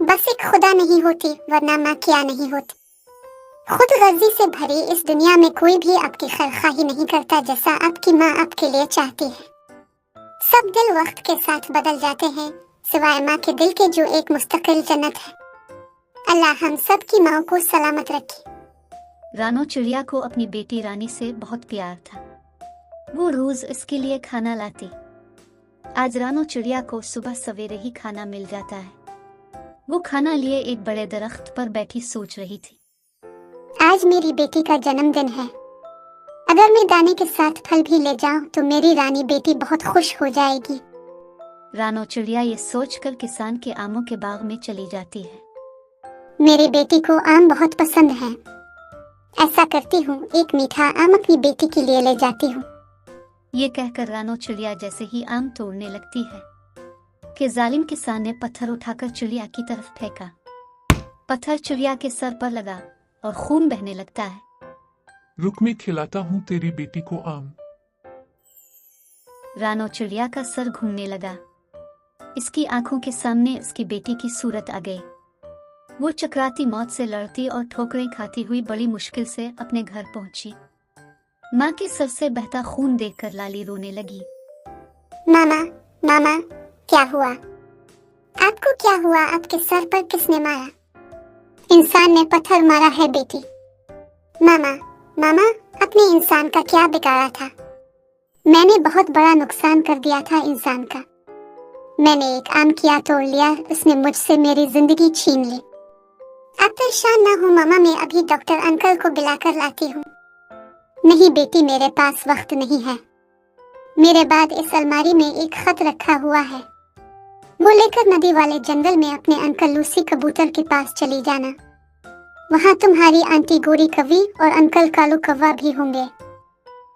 बस एक खुदा नहीं होती वरना माँ क्या नहीं होती। खुद गर्जी से भरी इस दुनिया में कोई भी आपकी खैरख्वाही नहीं करता जैसा आपकी माँ आपके लिए चाहती है। सब दिल वक्त के साथ बदल जाते हैं सिवाय माँ के दिल के जो एक मुस्तकिल जन्नत है। अल्लाह हम सब की माँ को सलामत रखे। रानो चिड़िया को अपनी बेटी रानी से बहुत प्यार था। वो रोज इसके लिए खाना लाती। आज रानो चिड़िया को सुबह सवेरे ही खाना मिल जाता है। वो खाना लिए एक बड़े दरख्त पर बैठी सोच रही थी। आज मेरी बेटी का जन्मदिन है। अगर मैं दाने के साथ फल भी ले जाऊं तो मेरी रानी बेटी बहुत खुश हो जाएगी। रानो चिड़िया ये सोचकर किसान के आमों के बाग में चली जाती है। मेरी बेटी को आम बहुत पसंद है। ऐसा करती हूँ, एक मीठा आम अपनी बेटी के लिए ले जाती हूँ। ये कहकर रानो चिड़िया जैसे ही आम तोड़ने लगती है कि जालिम किसान ने पत्थर उठाकर चिड़िया की तरफ फेंका। पत्थर चिड़िया के सर पर लगा और खून बहने लगता है। रुक, मैं खिलाता हूँ तेरी बेटी को आम। रानो चिड़िया का सर घूमने लगा। इसकी आंखों के सामने इसकी बेटी की सूरत आ गई। वो चकराती मौत से लड़ती और ठोकरें खाती हुई बड़ी मुश्किल से अपने घर पहुंची। माँ के सर से बहता खून देखकर लाली रोने लगी। मामा, मामा, क्या हुआ? आपको क्या हुआ? आपके सर पर किसने मारा? इंसान ने पत्थर मारा है बेटी। मामा, मामा, अपने इंसान का क्या बिगाड़ा था? मैंने बहुत बड़ा नुकसान कर दिया था इंसान का। मैंने एक आम किया तोड़ लिया, उसने मुझसे मेरी जिंदगी छीन ली। आप परेशान ना हो मामा, मैं अभी डॉक्टर अंकल को बुलाकर लाती हूँ। नहीं बेटी, मेरे पास वक्त नहीं है। मेरे बाद इस अलमारी में एक खत रखा हुआ है, वो लेकर नदी वाले जंगल में अपने अंकल लूसी कबूतर के पास चली जाना। वहाँ तुम्हारी आंटी गोरी कवि और अंकल कालू कौवा भी होंगे।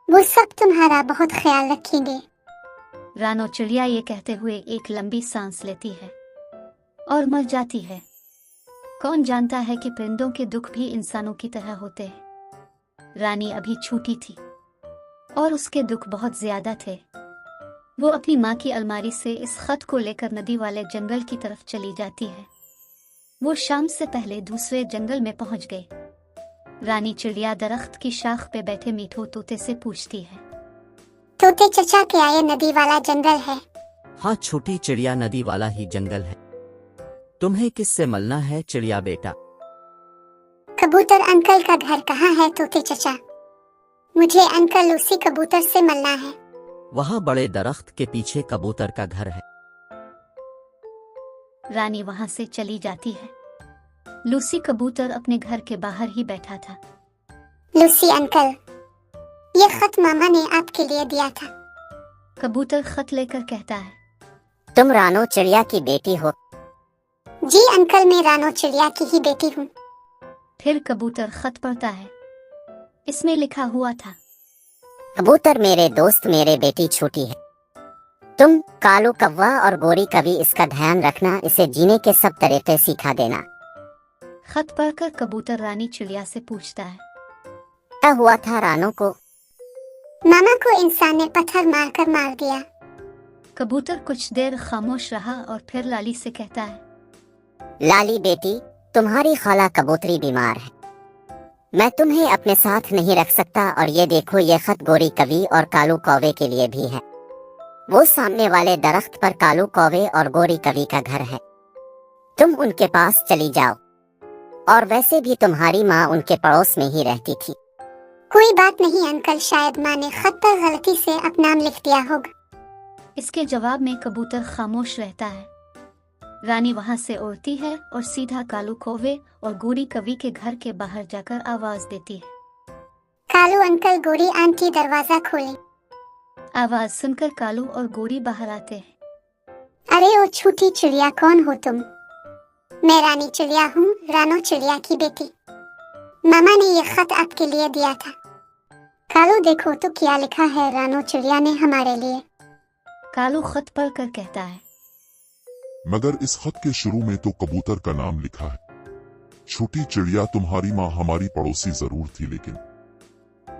वो सब तुम्हारा बहुत ख्याल रखेंगे। रानो चिड़िया ये कहते हुए एक लंबी सांस लेती है और मर जाती है। कौन जानता है कि परिंदों के दुख भी इंसानों की तरह होते हैं। रानी अभी छोटी थी और उसके दुख बहुत ज्यादा थे। वो अपनी माँ की अलमारी से इस खत को लेकर नदी वाले जंगल की तरफ चली जाती है। वो शाम से पहले दूसरे जंगल में पहुंच गई। रानी चिड़िया दरख्त की शाख पे बैठे मीठू तोते से पूछती है, तोते चचा, क्या ये नदी वाला जंगल है? हाँ छोटी चिड़िया, नदी वाला ही जंगल है। तुम्हें किससे मिलना है चिड़िया बेटा? कबूतर अंकल का घर कहाँ है तोते चचा? मुझे अंकल लूसी कबूतर से मिलना है। वहाँ बड़े दरख्त के पीछे कबूतर का घर है। रानी वहां से चली जाती है। लूसी कबूतर अपने घर के बाहर ही बैठा था। लूसी अंकल, ये खत मामा ने आपके लिए दिया था। कबूतर खत लेकर कहता है, तुम रानो चिड़िया की बेटी हो? जी अंकल, मैं रानो चिड़िया की ही बेटी हूँ। फिर कबूतर खत पढ़ता है। इसमें लिखा हुआ था, कबूतर मेरे दोस्त, मेरे बेटी छोटी है। तुम कालू कौवा और गोरी कवि इसका ध्यान रखना, इसे जीने के सब तरीके सिखा देना। खत पढ़कर कबूतर रानी चिड़िया से पूछता है, क्या हुआ था रानो को? मामा को इंसान ने पत्थर मारकर मार दिया। कबूतर कुछ देर खामोश रहा और फिर लाली से कहता है, लाली बेटी, तुम्हारी खाला कबूतरी बीमार है। मैं तुम्हें अपने साथ नहीं रख सकता, और ये देखो, ये खत गोरी कवि और कालू कौवे के लिए भी है। वो सामने वाले दरख्त पर कालू कौवे और गोरी कवि का घर है। तुम उनके पास चली जाओ। और वैसे भी तुम्हारी माँ उनके पड़ोस में ही रहती थी। कोई बात नहीं अंकल, शायद माँ ने खत पर गलती से अपना नाम लिख दिया होगा। इसके जवाब में कबूतर खामोश रहता है। रानी वहां से उड़ती है और सीधा कालू कौवे और गोरी कवि के घर के बाहर जाकर आवाज देती है, कालू अंकल, गोरी आंटी, दरवाजा खोलें। आवाज सुनकर कालू और गोरी बाहर आते हैं। अरे ओ छोटी चिड़िया, कौन हो तुम? मैं रानी चिड़िया हूँ, रानो चिड़िया की बेटी। मामा ने ये खत आपके लिए दिया था। कालू देखो तो क्या लिखा है रानो चिड़िया ने हमारे लिए। कालू खत पढ़कर कहता है, मगर इस खत के शुरू में तो कबूतर का नाम लिखा है। छोटी चिड़िया, तुम्हारी माँ हमारी पड़ोसी जरूर थी, लेकिन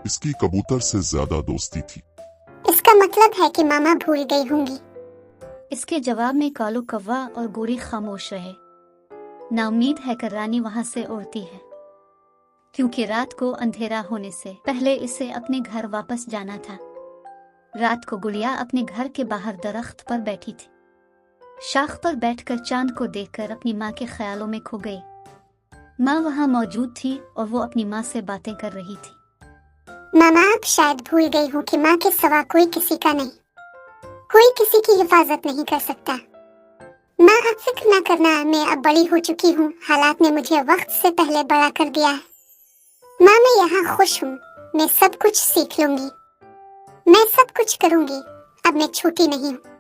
इसकी कबूतर से ज्यादा दोस्ती थी। इसका मतलब है कि मामा भूल गई होंगी। इसके जवाब में कालू कौवा और गोरी खामोश रहे। नाउम्मीद है कि रानी वहां से उड़ती है, क्योंकि रात को अंधेरा होने से पहले इसे अपने घर वापस जाना था। रात को गुड़िया अपने घर के बाहर दरख्त पर बैठी थी। शाख पर बैठकर चांद को देखकर अपनी माँ के ख्यालों में खो गई। माँ वहाँ मौजूद थी और वो अपनी माँ से बातें कर रही थी। मामा, अब शायद भूल गई हूँ कि माँ के सिवा कोई किसी का नहीं, कोई किसी की हिफाजत नहीं कर सकता। माँ, अब फिक्र ना करना, मैं अब बड़ी हो चुकी हूँ। हालात ने मुझे वक्त से पहले बड़ा कर दिया है। माँ, मैं यहाँ खुश हूँ। मैं सब कुछ सीख लूंगी, मैं सब कुछ करूंगी। अब मैं छोटी नहीं हूँ।